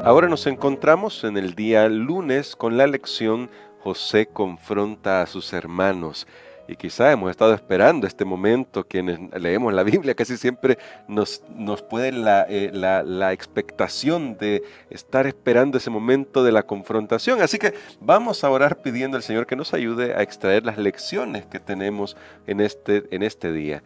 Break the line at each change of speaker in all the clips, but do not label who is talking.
Ahora nos encontramos en el día lunes con la lección José confronta a sus hermanos. Y quizá hemos estado esperando este momento, quienes leemos la Biblia casi siempre nos puede la expectación de estar esperando ese momento de la confrontación. Así que vamos a orar pidiendo al Señor que nos ayude a extraer las lecciones que tenemos en este día.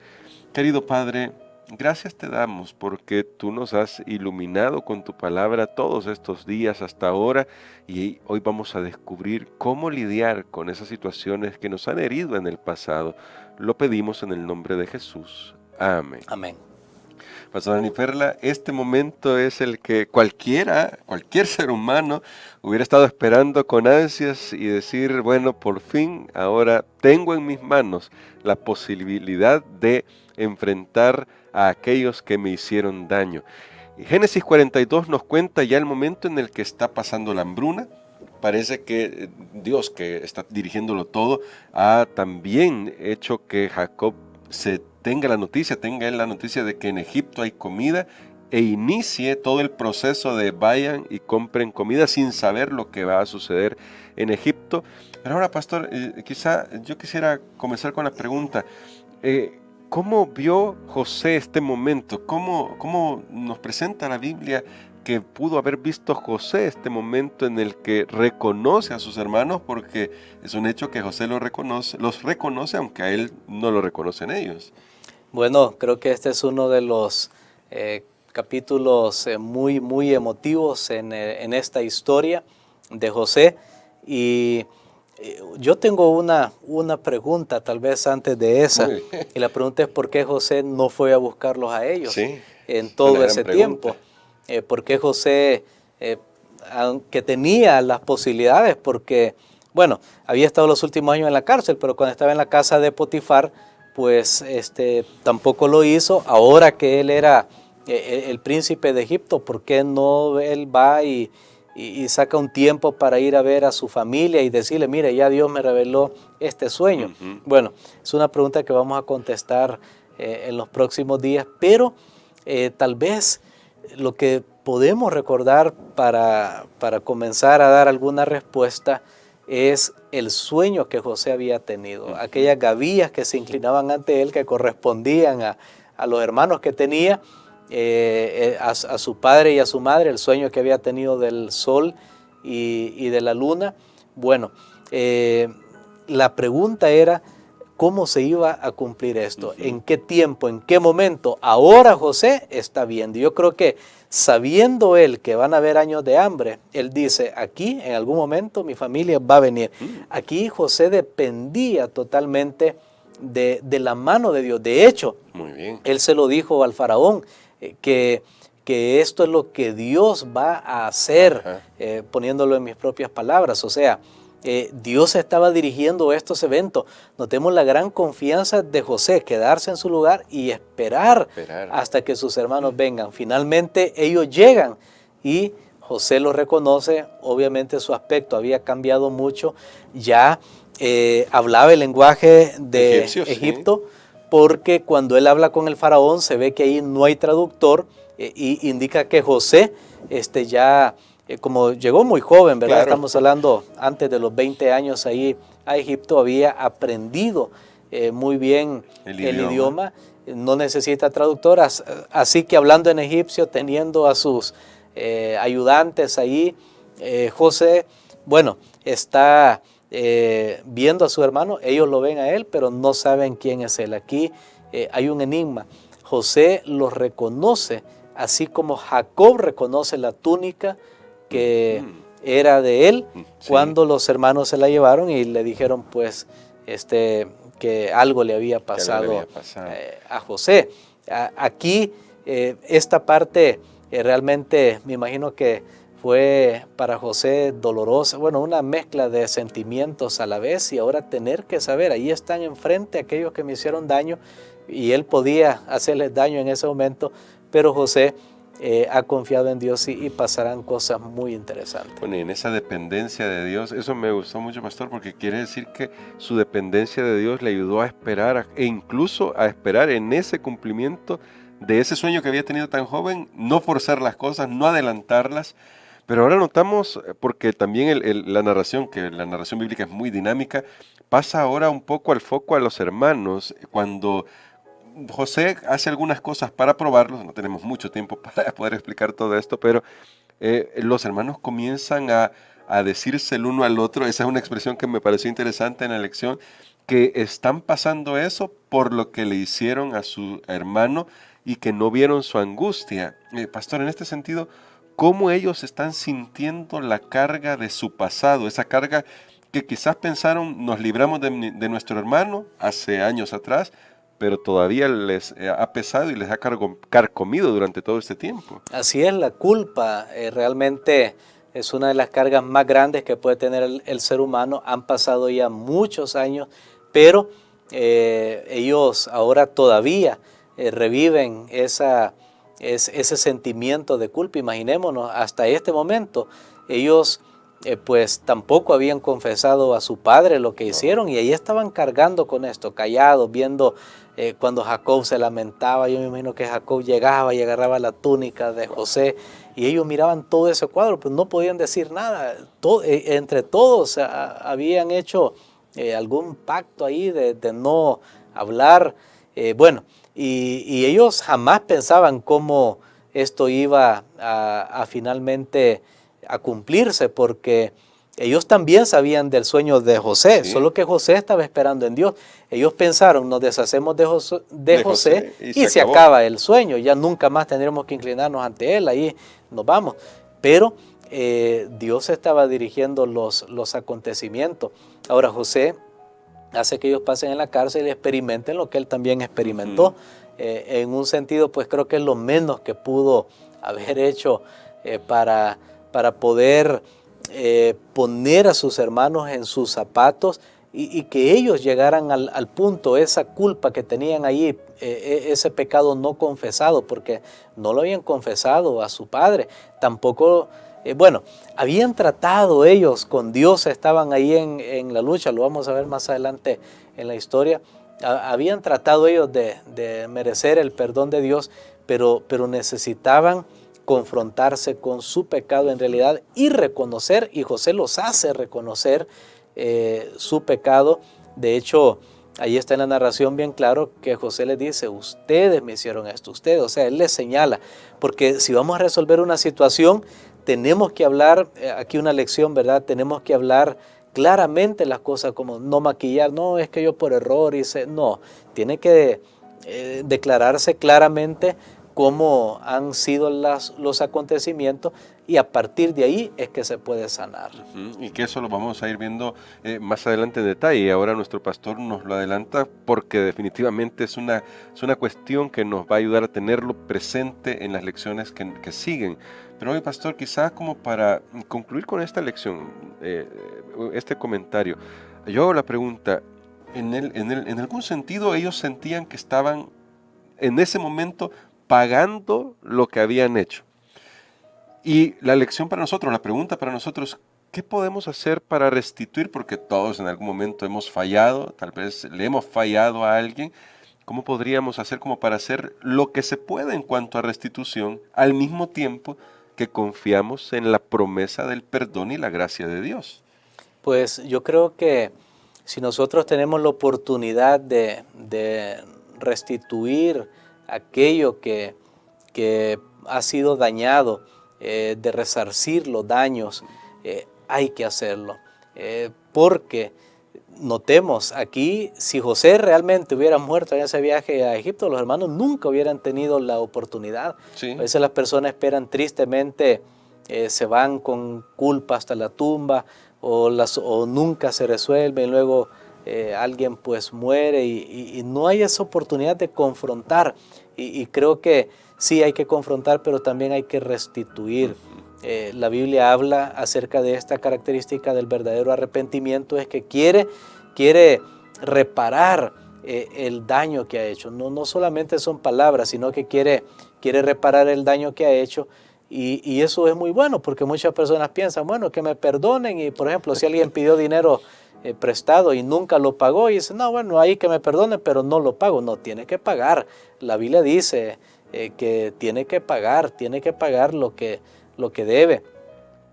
Querido Padre, gracias te damos porque tú nos has iluminado con tu palabra todos estos días hasta ahora y hoy vamos a descubrir cómo lidiar con esas situaciones que nos han herido en el pasado. Lo pedimos en el nombre de Jesús. Amén.
Amén.
Pastor Dani Perla, este momento es el que cualquier ser humano hubiera estado esperando con ansias y decir, bueno, por fin ahora tengo en mis manos la posibilidad de enfrentar a aquellos que me hicieron daño. Y Génesis 42 nos cuenta ya el momento en el que está pasando la hambruna. Parece que Dios, que está dirigiéndolo todo, ha también hecho que Jacob tenga él la noticia de que en Egipto hay comida e inicie todo el proceso de vayan y compren comida sin saber lo que va a suceder en Egipto. Pero ahora, pastor, quizá yo quisiera comenzar con la pregunta, ¿cómo vio José este momento? ¿Cómo nos presenta la Biblia que pudo haber visto José este momento en el que reconoce a sus hermanos? Porque es un hecho que José los reconoce aunque a él no lo reconocen ellos.
Bueno, creo que este es uno de los capítulos muy emotivos en esta historia de José. Y yo tengo una pregunta tal vez antes de esa. Y la pregunta es ¿por qué José no fue a buscarlos a ellos en todo ese tiempo? ¿Por qué José, aunque tenía las posibilidades, porque, bueno, había estado los últimos años en la cárcel, pero cuando estaba en la casa de Potifar, pues tampoco lo hizo. Ahora que él era el príncipe de Egipto, ¿por qué no él va y saca un tiempo para ir a ver a su familia y decirle, mire, ya Dios me reveló este sueño? Bueno, es una pregunta que vamos a contestar en los próximos días, pero tal vez lo que podemos recordar para comenzar a dar alguna respuesta es el sueño que José había tenido, aquellas gavillas que se inclinaban ante él, que correspondían a los hermanos que tenía, a su padre y a su madre, el sueño que había tenido del sol y de la luna. Bueno, la pregunta era cómo se iba a cumplir esto, en qué tiempo, en qué momento. Ahora José está viendo. Yo creo que sabiendo él que van a haber años de hambre, él dice, aquí en algún momento mi familia va a venir. Aquí José dependía totalmente de la mano de Dios. De hecho,
muy bien,
él se lo dijo al faraón, que esto es lo que Dios va a hacer, poniéndolo en mis propias palabras. O sea, Dios estaba dirigiendo estos eventos. Notemos la gran confianza de José, quedarse en su lugar y esperar hasta que sus hermanos vengan. Finalmente ellos llegan y José los reconoce. Obviamente su aspecto había cambiado mucho. Ya hablaba el lenguaje de Egipto, porque cuando él habla con el faraón se ve que ahí no hay traductor, y indica que José ya... como llegó muy joven, ¿verdad? Claro. Estamos hablando antes de los 20 años ahí a Egipto, había aprendido muy bien el idioma, no necesita traductoras, así que hablando en egipcio, teniendo a sus ayudantes ahí, José, bueno, está viendo a su hermano, ellos lo ven a él, pero no saben quién es él. Aquí hay un enigma. José los reconoce, así como Jacob reconoce la túnica que era de él, cuando los hermanos se la llevaron y le dijeron pues que algo le había pasado, a José. Aquí esta parte realmente me imagino que fue para José dolorosa, bueno, una mezcla de sentimientos a la vez, y ahora tener que saber, ahí están enfrente aquellos que me hicieron daño y él podía hacerles daño en ese momento, pero José ha confiado en Dios y pasarán cosas muy interesantes.
Bueno, y en esa dependencia de Dios, eso me gustó mucho, pastor, porque quiere decir que su dependencia de Dios le ayudó a esperar, e incluso a esperar en ese cumplimiento de ese sueño que había tenido tan joven, no forzar las cosas, no adelantarlas. Pero ahora notamos, porque también la narración, que la narración bíblica es muy dinámica, pasa ahora un poco al foco a los hermanos, cuando José hace algunas cosas para probarlos, no tenemos mucho tiempo para poder explicar todo esto, pero los hermanos comienzan a decirse el uno al otro, esa es una expresión que me pareció interesante en la lección, que están pasando eso por lo que le hicieron a su hermano y que no vieron su angustia. Pastor, en este sentido, ¿cómo ellos están sintiendo la carga de su pasado? Esa carga que quizás pensaron, nos libramos de nuestro hermano hace años atrás, pero todavía les ha pesado y les ha carcomido durante todo este tiempo.
Así es, la culpa realmente es una de las cargas más grandes que puede tener el ser humano. Han pasado ya muchos años, pero ellos ahora todavía reviven ese sentimiento de culpa. Imaginémonos, hasta este momento ellos pues tampoco habían confesado a su padre lo que hicieron, y ahí estaban cargando con esto, callados, viendo cuando Jacob se lamentaba. Yo me imagino que Jacob llegaba y agarraba la túnica de José, y ellos miraban todo ese cuadro, pero no podían decir nada. Entre todos habían hecho algún pacto ahí de no hablar. Bueno, y ellos jamás pensaban cómo esto iba a finalmente a cumplirse, porque ellos también sabían del sueño de José,
Sí.
solo que José estaba esperando en Dios. Ellos pensaron, nos deshacemos de José y se acaba el sueño, ya nunca más tendremos que inclinarnos ante él, ahí nos vamos. Pero Dios estaba dirigiendo los acontecimientos. Ahora José hace que ellos pasen en la cárcel y experimenten lo que él también experimentó. En un sentido, pues creo que es lo menos que pudo haber hecho para poder poner a sus hermanos en sus zapatos y que ellos llegaran al punto, esa culpa que tenían ahí, ese pecado no confesado, porque no lo habían confesado a su padre, tampoco, bueno, habían tratado ellos con Dios, estaban ahí en la lucha, lo vamos a ver más adelante en la historia, habían tratado ellos de merecer el perdón de Dios, pero necesitaban confrontarse con su pecado en realidad y reconocer, y José los hace reconocer su pecado. De hecho, ahí está en la narración bien claro que José les dice, ustedes me hicieron esto, ustedes, o sea, él les señala, porque si vamos a resolver una situación, tenemos que hablar, aquí una lección, ¿verdad? Tenemos que hablar claramente las cosas, como no maquillar, no, es que yo por error hice, no, tiene que declararse claramente cómo han sido los acontecimientos, y a partir de ahí es que se puede sanar.
Y que eso lo vamos a ir viendo más adelante en detalle. Ahora nuestro pastor nos lo adelanta porque definitivamente es una cuestión que nos va a ayudar a tenerlo presente en las lecciones que siguen. Pero hoy, pastor, quizás como para concluir con esta lección, este comentario, yo hago la pregunta, en algún sentido ellos sentían que estaban en ese momento pagando lo que habían hecho. Y la lección para nosotros, la pregunta para nosotros, ¿qué podemos hacer para restituir? Porque todos en algún momento hemos fallado, tal vez le hemos fallado a alguien. ¿Cómo podríamos hacer como para hacer lo que se puede en cuanto a restitución, al mismo tiempo que confiamos en la promesa del perdón y la gracia de Dios?
Pues yo creo que si nosotros tenemos la oportunidad de restituir aquello que ha sido dañado, de resarcir los daños, hay que hacerlo. Porque notemos aquí, si José realmente hubiera muerto en ese viaje a Egipto, los hermanos nunca hubieran tenido la oportunidad.
Sí.
A veces las personas esperan tristemente, se van con culpa hasta la tumba, o nunca se resuelven, luego alguien pues muere y no hay esa oportunidad de confrontar, y creo que sí hay que confrontar, pero también hay que restituir. La Biblia habla acerca de esta característica del verdadero arrepentimiento, es que quiere reparar el daño que ha hecho. No solamente son palabras, sino que quiere reparar el daño que ha hecho. Y eso es muy bueno, porque muchas personas piensan, bueno, que me perdonen, y por ejemplo, si alguien pidió dinero prestado y nunca lo pagó, y dice, no, bueno, ahí que me perdonen, pero no lo pago. No, tiene que pagar. La Biblia dice que tiene que pagar lo que debe.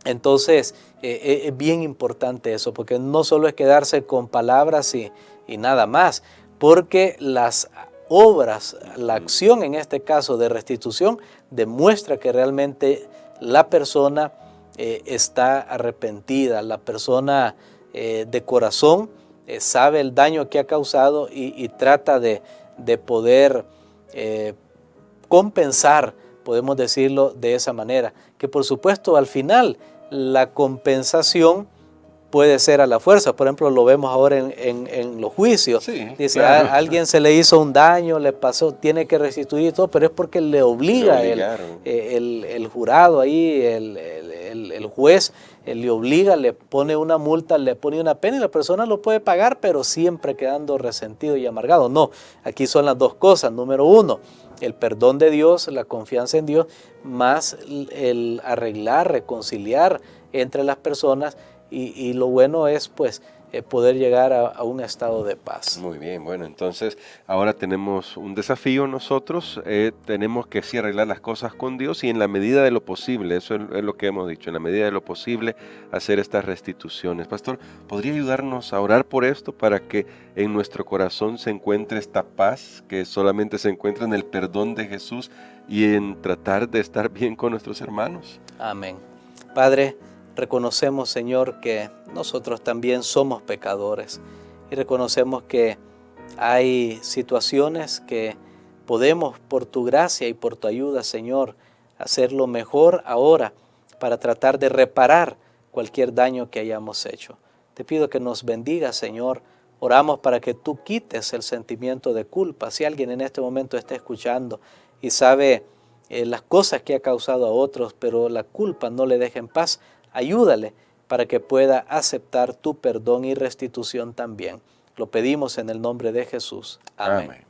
Entonces, es bien importante eso, porque no solo es quedarse con palabras y nada más, porque las obras, la acción en este caso de restitución, demuestra que realmente la persona está arrepentida, la persona de corazón sabe el daño que ha causado y trata de poder compensar, podemos decirlo de esa manera, que por supuesto al final la compensación puede ser a la fuerza. Por ejemplo, lo vemos ahora en los juicios.
Sí,
Dice,
claro.
a alguien se le hizo un daño, le pasó, tiene que restituir y todo, pero es porque le obliga el jurado ahí, el juez, le obliga, le pone una multa, le pone una pena y la persona lo puede pagar, pero siempre quedando resentido y amargado. No, aquí son las dos cosas. Número uno, el perdón de Dios, la confianza en Dios, más el arreglar, reconciliar entre las personas y lo bueno es pues poder llegar a un estado de paz.
Muy bien, bueno, entonces ahora tenemos un desafío nosotros, tenemos que sí arreglar las cosas con Dios y en la medida de lo posible, eso es lo que hemos dicho, en la medida de lo posible hacer estas restituciones. Pastor, ¿podría ayudarnos a orar por esto para que en nuestro corazón se encuentre esta paz que solamente se encuentra en el perdón de Jesús y en tratar de estar bien con nuestros hermanos?
Amén. Padre, reconocemos, Señor, que nosotros también somos pecadores y reconocemos que hay situaciones que podemos, por tu gracia y por tu ayuda, Señor, hacerlo mejor ahora para tratar de reparar cualquier daño que hayamos hecho. Te pido que nos bendigas, Señor. Oramos para que tú quites el sentimiento de culpa. Si alguien en este momento está escuchando y sabe las cosas que ha causado a otros, pero la culpa no le deja en paz, ayúdale para que pueda aceptar tu perdón y restitución también. Lo pedimos en el nombre de Jesús. Amén.